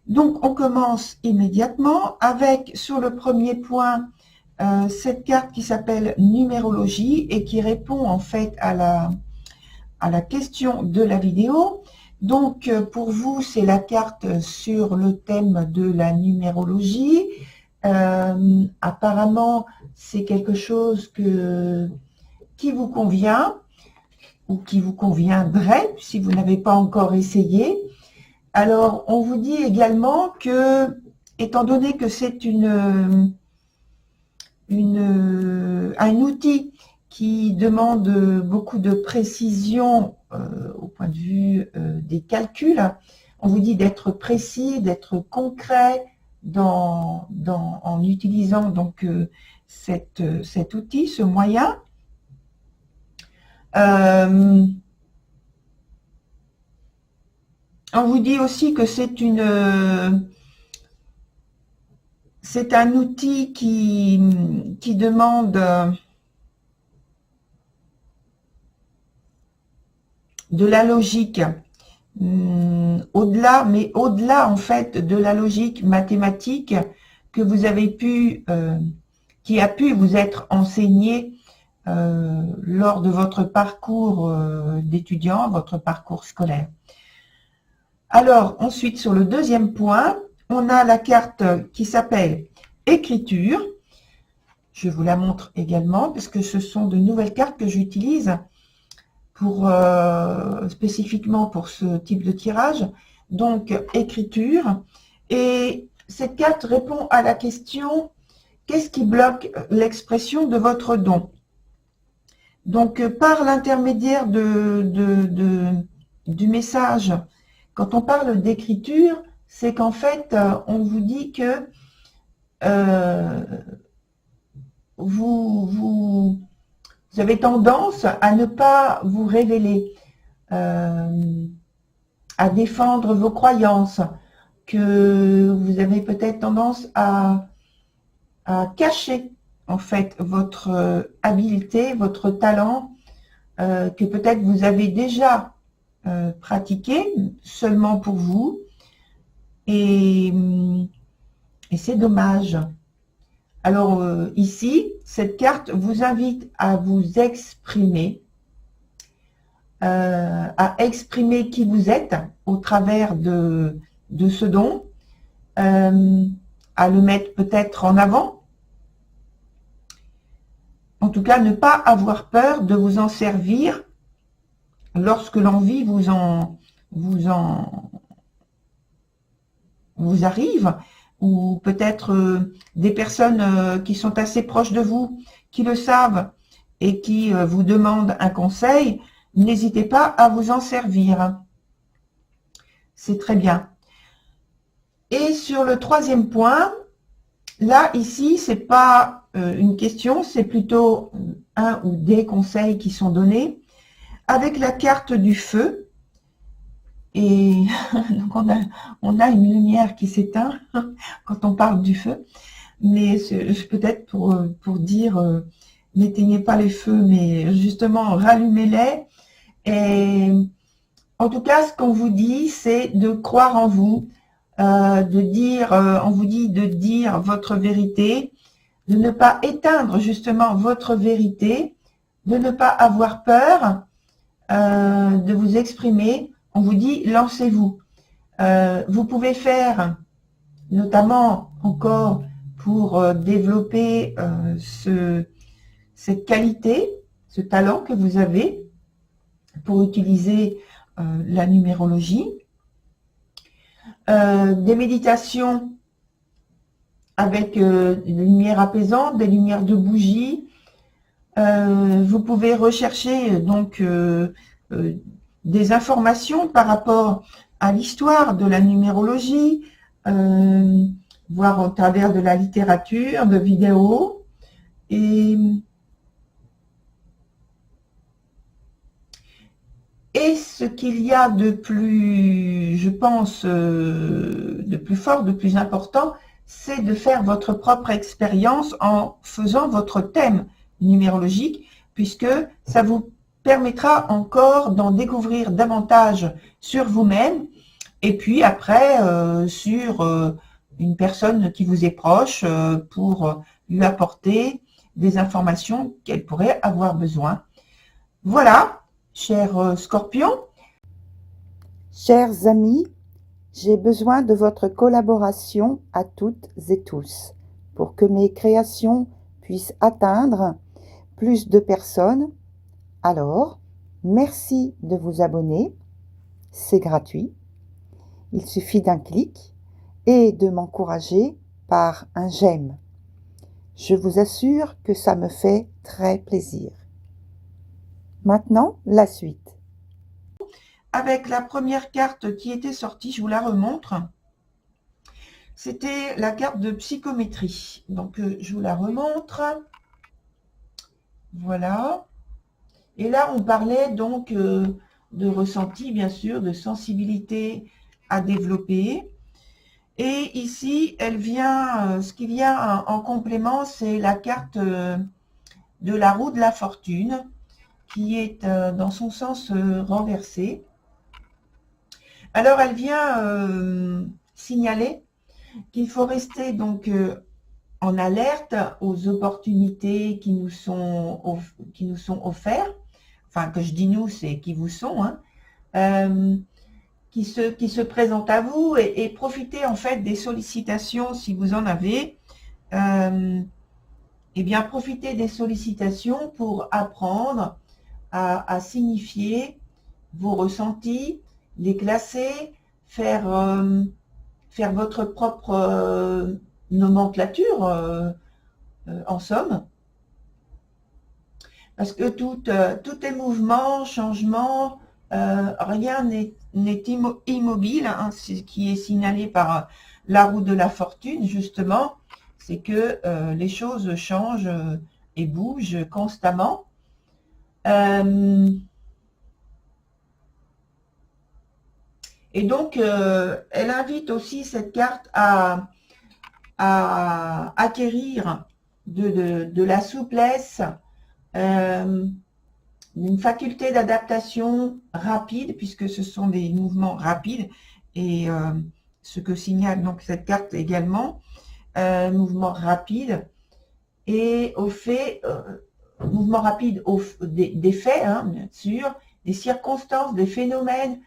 Donc, on commence immédiatement avec, sur le premier point, cette carte qui s'appelle numérologie et qui répond en fait à la question de la vidéo. Donc, pour vous, c'est la carte sur le thème de la numérologie. Apparemment, c'est quelque chose qui vous convient ou qui vous conviendrait si vous n'avez pas encore essayé. Alors, on vous dit également que, étant donné que c'est un outil qui demande beaucoup de précision au point de vue des calculs, on vous dit d'être précis, d'être concret en utilisant donc cet outil, ce moyen. On vous dit aussi que c'est un outil qui demande de la logique, au-delà en fait de la logique mathématique que vous avez qui a pu vous être enseignée lors de votre parcours d'étudiant, votre parcours scolaire. Alors, ensuite, sur le deuxième point, on a la carte qui s'appelle écriture. Je vous la montre également parce que ce sont de nouvelles cartes que j'utilise spécifiquement pour ce type de tirage. Donc, écriture. Et cette carte répond à la question « Qu'est-ce qui bloque l'expression de votre don ?» Donc, par l'intermédiaire du message, quand on parle d'écriture, c'est qu'en fait, on vous dit que vous avez tendance à ne pas vous révéler, à défendre vos croyances, que vous avez peut-être tendance à cacher en fait votre habileté, votre talent, que peut-être vous avez déjà pratiqué seulement pour vous, et c'est dommage. Alors ici, cette carte vous invite à vous exprimer, à exprimer qui vous êtes au travers de ce don, à le mettre peut-être en avant. En tout cas, ne pas avoir peur de vous en servir lorsque l'envie vous arrive, ou peut-être des personnes qui sont assez proches de vous, qui le savent et qui vous demandent un conseil, n'hésitez pas à vous en servir. C'est très bien. Et sur le troisième point, là, ici, c'est pas une question, c'est plutôt un ou des conseils qui sont donnés avec la carte du feu. Et donc on a une lumière qui s'éteint quand on parle du feu, mais peut-être pour dire n'éteignez pas les feux, mais justement rallumez-les. Et en tout cas, ce qu'on vous dit, c'est de croire en vous, on vous dit de dire votre vérité, de ne pas éteindre justement votre vérité, de ne pas avoir peur de vous exprimer. On vous dit, lancez-vous. Vous pouvez faire, notamment encore pour développer cette qualité, ce talent que vous avez pour utiliser la numérologie. Des méditations avec des lumières apaisantes, des lumières de bougies. Vous pouvez rechercher donc des informations par rapport à l'histoire de la numérologie, voir au travers de la littérature, de vidéos. Et ce qu'il y a de plus, je pense, de plus fort, de plus important, c'est de faire votre propre expérience en faisant votre thème numérologique, puisque ça vous permettra encore d'en découvrir davantage sur vous-même Et puis après, sur une personne qui vous est proche pour lui apporter des informations qu'elle pourrait avoir besoin. Voilà, cher Scorpion. Chers amis, j'ai besoin de votre collaboration à toutes et tous pour que mes créations puissent atteindre plus de personnes. Alors, merci de vous abonner, c'est gratuit. Il suffit d'un clic et de m'encourager par un j'aime. Je vous assure que ça me fait très plaisir. Maintenant, la suite. Avec la première carte qui était sortie, je vous la remontre. C'était la carte de psychométrie. Donc, je vous la remontre. Voilà. Et là, on parlait donc de ressenti, bien sûr, de sensibilité à développer. Et ici, elle vient, ce qui vient en complément, c'est la carte de la roue de la fortune, qui est dans son sens renversé. Alors, elle vient signaler qu'il faut rester donc en alerte aux opportunités qui nous sont offertes. Enfin, que je dis nous, c'est qui vous sont, hein, qui se présentent à vous et profitez en fait des sollicitations si vous en avez. Eh bien, profitez des sollicitations pour apprendre à signifier vos ressentis, les classer, faire votre propre nomenclature, en somme. Parce que tout est mouvement, changement, rien n'est immobile, hein, ce qui est signalé par la roue de la fortune, justement, c'est que les choses changent et bougent constamment. Et donc, elle invite aussi cette carte à acquérir de la souplesse, une faculté d'adaptation rapide, puisque ce sont des mouvements rapides, et ce que signale donc cette carte également, mouvement rapide, et au fait, mouvement rapide des faits, hein, bien sûr, des circonstances, des phénomènes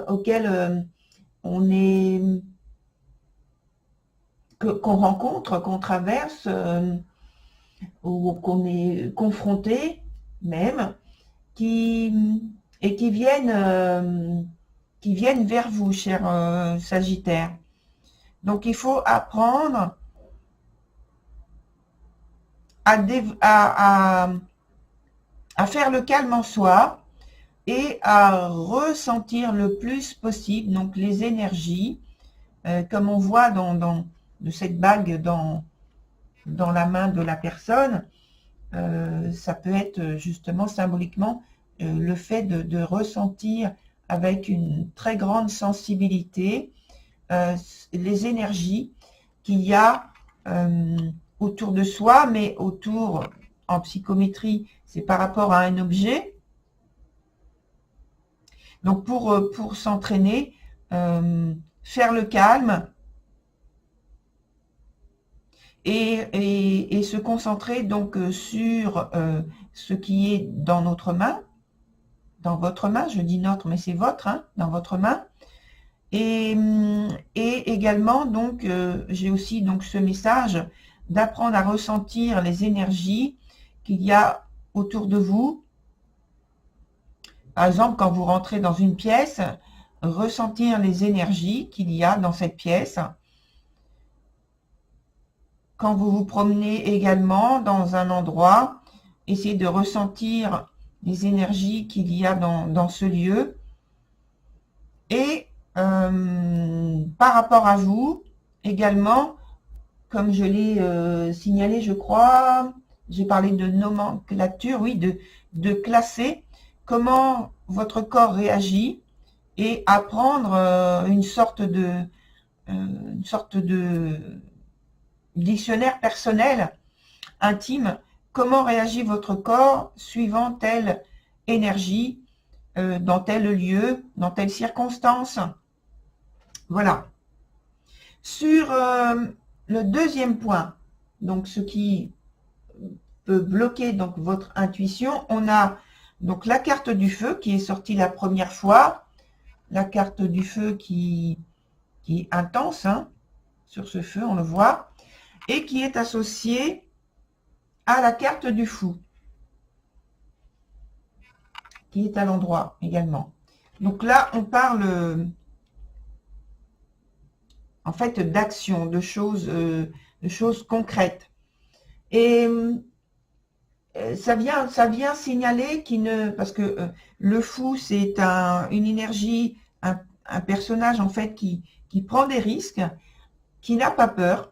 auxquels on est, qu'on rencontre, qu'on traverse, ou qu'on est confronté même, et qui viennent vers vous, cher Sagittaire. Donc il faut apprendre à faire le calme en soi et à ressentir le plus possible donc les énergies, comme on voit de cette bague dans la main de la personne. Ça peut être justement symboliquement le fait de ressentir avec une très grande sensibilité les énergies qu'il y a autour de soi, mais autour, en psychométrie, c'est par rapport à un objet. Donc pour s'entraîner, faire le calme et se concentrer donc sur ce qui est dans notre main, dans votre main, je dis notre, mais c'est votre, hein, dans votre main. Et également, donc, j'ai aussi donc ce message d'apprendre à ressentir les énergies qu'il y a autour de vous. Par exemple, quand vous rentrez dans une pièce, ressentir les énergies qu'il y a dans cette pièce. Quand vous vous promenez également dans un endroit, essayez de ressentir les énergies qu'il y a dans ce lieu. Et par rapport à vous, également, comme je l'ai signalé, je crois, j'ai parlé de nomenclature, oui, de classer comment votre corps réagit et apprendre une sorte de dictionnaire personnel, intime, comment réagit votre corps suivant telle énergie, dans tel lieu, dans telle circonstance. Voilà. Sur le deuxième point, donc ce qui peut bloquer donc votre intuition, on a donc la carte du feu qui est sortie la première fois, la carte du feu qui est intense, hein, sur ce feu, on le voit, et qui est associée à la carte du fou, qui est à l'endroit également. Donc là, on parle en fait d'action, de choses concrètes. Et ça vient signaler qu'il ne... Parce que le fou, c'est une énergie, un personnage en fait qui prend des risques, qui n'a pas peur,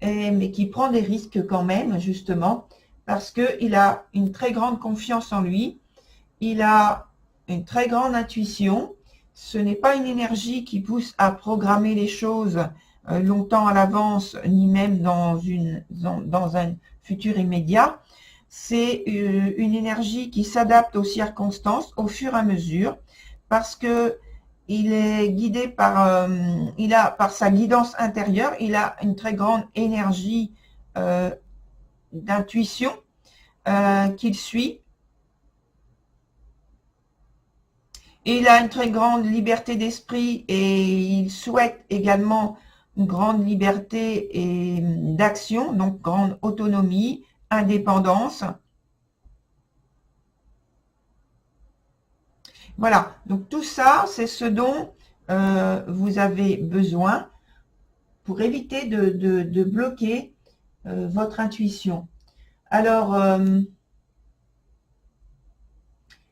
mais qui prend des risques quand même, justement, parce qu'il a une très grande confiance en lui, il a une très grande intuition. Ce n'est pas une énergie qui pousse à programmer les choses longtemps à l'avance, ni même dans un futur immédiat. C'est une énergie qui s'adapte aux circonstances au fur et à mesure, parce que il est guidé par, par sa guidance intérieure, il a une très grande énergie d'intuition qu'il suit. Et il a une très grande liberté d'esprit et il souhaite également une grande liberté d'action, donc grande autonomie, indépendance. Voilà, donc tout ça, c'est ce dont vous avez besoin pour éviter de bloquer votre intuition. Alors,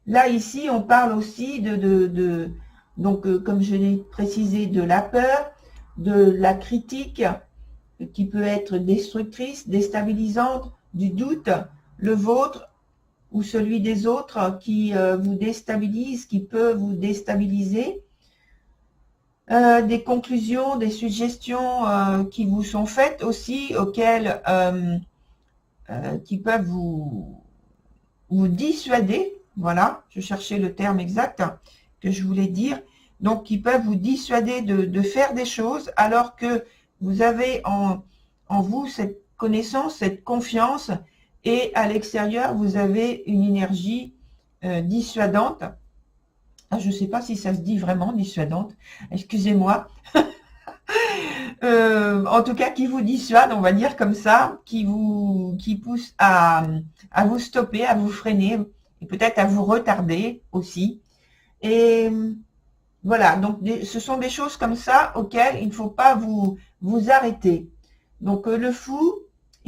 là, ici, on parle aussi donc, comme je l'ai précisé, de la peur, de la critique qui peut être destructrice, déstabilisante, du doute, le vôtre ou celui des autres qui vous déstabilise, qui peut vous déstabiliser, des conclusions, des suggestions qui vous sont faites aussi, auxquelles qui peuvent vous dissuader. Voilà, je cherchais le terme exact que je voulais dire. Donc, qui peuvent vous dissuader de faire des choses alors que vous avez en vous cette connaissance, cette confiance, et à l'extérieur, vous avez une énergie dissuadante. Ah, je ne sais pas si ça se dit vraiment dissuadante, excusez-moi. En tout cas, qui vous dissuade, on va dire comme ça, qui pousse à vous stopper, à vous freiner, et peut-être à vous retarder aussi. Et voilà, donc ce sont des choses comme ça auxquelles il ne faut pas vous arrêter. Donc le fou,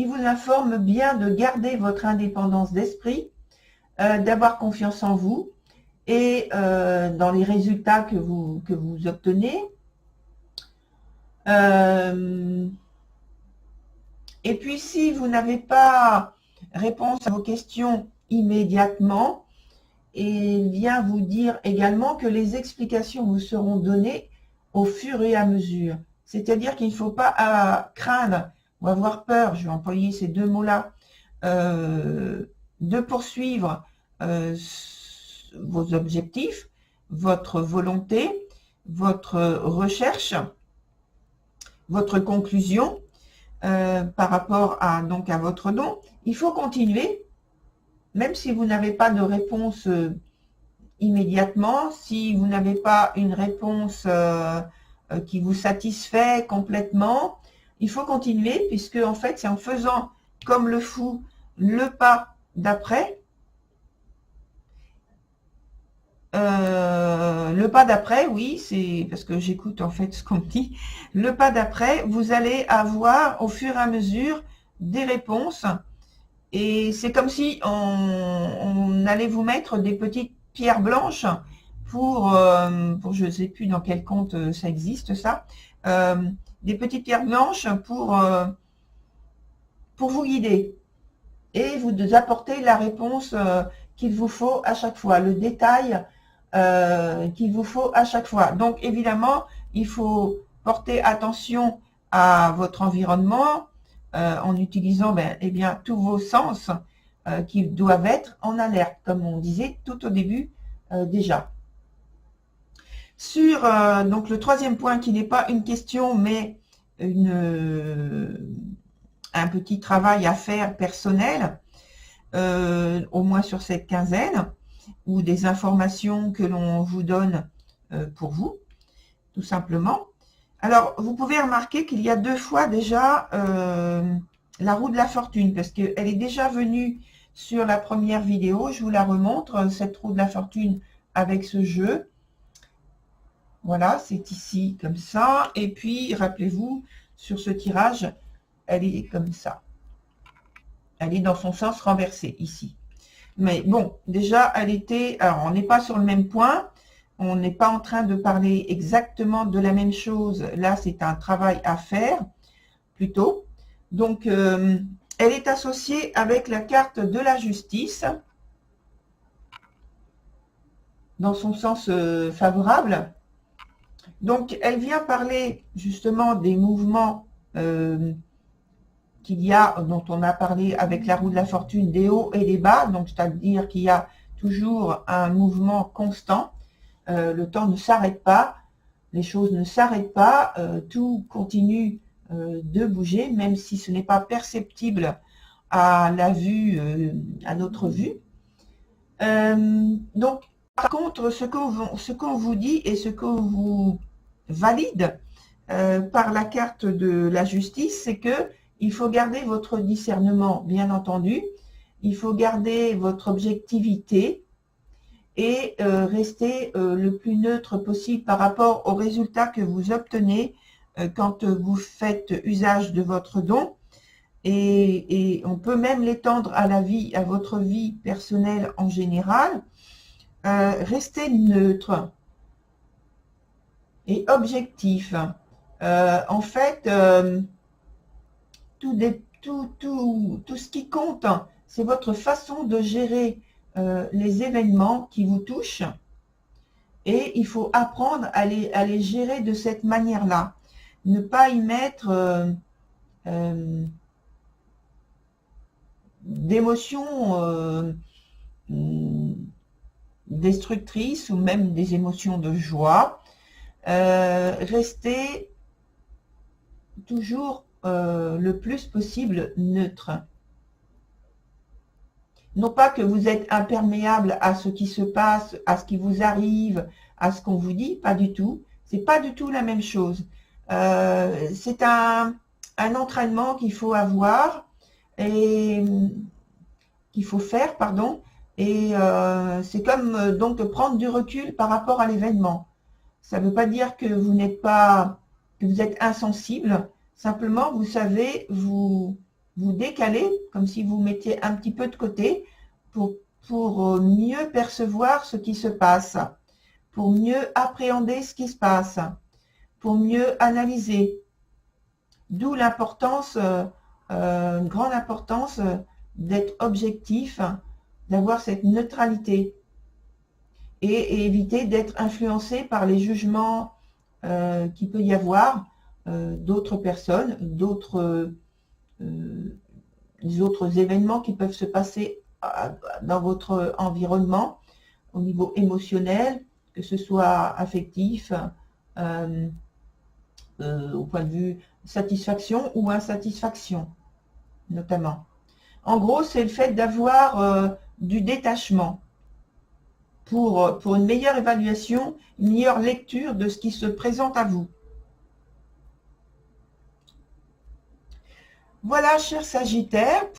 il vous informe bien de garder votre indépendance d'esprit, d'avoir confiance en vous et dans les résultats que vous obtenez. Et puis si vous n'avez pas réponse à vos questions immédiatement, et vient vous dire également que les explications vous seront données au fur et à mesure. C'est-à-dire qu'il ne faut pas craindre ou avoir peur, je vais employer ces deux mots-là, de poursuivre vos objectifs, votre volonté, votre recherche, votre conclusion par rapport donc à votre don. Il faut continuer. Même si vous n'avez pas de réponse immédiatement, si vous n'avez pas une réponse qui vous satisfait complètement, il faut continuer, puisque en fait, c'est en faisant comme le fou le pas d'après. Le pas d'après, oui, c'est parce que j'écoute en fait ce qu'on me dit. Le pas d'après, vous allez avoir au fur et à mesure des réponses. Et c'est comme si on allait vous mettre des petites pierres blanches pour je ne sais plus dans quel conte ça existe ça, des petites pierres blanches pour vous guider et vous apporter la réponse qu'il vous faut à chaque fois, le détail qu'il vous faut à chaque fois. Donc évidemment, il faut porter attention à votre environnement, en utilisant eh bien, tous vos sens qui doivent être en alerte, comme on disait tout au début déjà. Sur donc le troisième point qui n'est pas une question mais un petit travail à faire personnel, au moins sur cette quinzaine, ou des informations que l'on vous donne pour vous, tout simplement. Alors, vous pouvez remarquer qu'il y a 2 fois déjà la roue de la fortune, parce qu'elle est déjà venue sur la première vidéo. Je vous la remontre, cette roue de la fortune avec ce jeu. Voilà, c'est ici comme ça. Et puis, rappelez-vous, sur ce tirage, elle est comme ça. Elle est dans son sens renversé, ici. Mais bon, déjà, elle était... Alors, on n'est pas sur le même point. On n'est pas en train de parler exactement de la même chose. Là, c'est un travail à faire, plutôt. Donc, elle est associée avec la carte de la justice, dans son sens favorable. Donc, elle vient parler justement des mouvements qu'il y a, dont on a parlé avec la roue de la fortune, des hauts et des bas. Donc, c'est-à-dire qu'il y a toujours un mouvement constant. Le temps ne s'arrête pas, les choses ne s'arrêtent pas, tout continue de bouger, même si ce n'est pas perceptible à la vue, à notre vue. Donc, par contre, ce qu'on vous dit et ce qu'on vous valide par la carte de la justice, c'est que il faut garder votre discernement, bien entendu, il faut garder votre objectivité, et rester le plus neutre possible par rapport aux résultats que vous obtenez quand vous faites usage de votre don. Et on peut même l'étendre à à votre vie personnelle en général. Restez neutre et objectif. En fait, tout ce qui compte, c'est votre façon de gérer les événements qui vous touchent, et il faut apprendre à les gérer de cette manière-là. Ne pas y mettre d'émotions destructrices ou même des émotions de joie. Restez toujours le plus possible neutre. Non pas que vous êtes imperméable à ce qui se passe, à ce qui vous arrive, à ce qu'on vous dit, pas du tout. C'est pas du tout la même chose. C'est un entraînement qu'il faut avoir et qu'il faut faire, pardon. Et c'est comme donc prendre du recul par rapport à l'événement. Ça ne veut pas dire que vous n'êtes pas, que vous êtes insensible. Simplement, vous savez vous décaler, comme si vous mettiez un petit peu de côté pour mieux percevoir ce qui se passe, pour mieux appréhender ce qui se passe, pour mieux analyser. D'où l'importance, une grande importance d'être objectif, d'avoir cette neutralité et éviter d'être influencé par les jugements qu'il peut y avoir d'autres personnes, des autres événements qui peuvent se passer dans votre environnement au niveau émotionnel, que ce soit affectif, au point de vue satisfaction ou insatisfaction, notamment. En gros, c'est le fait d'avoir du détachement pour une meilleure évaluation, une meilleure lecture de ce qui se présente à vous. Voilà, chers Sagittaires,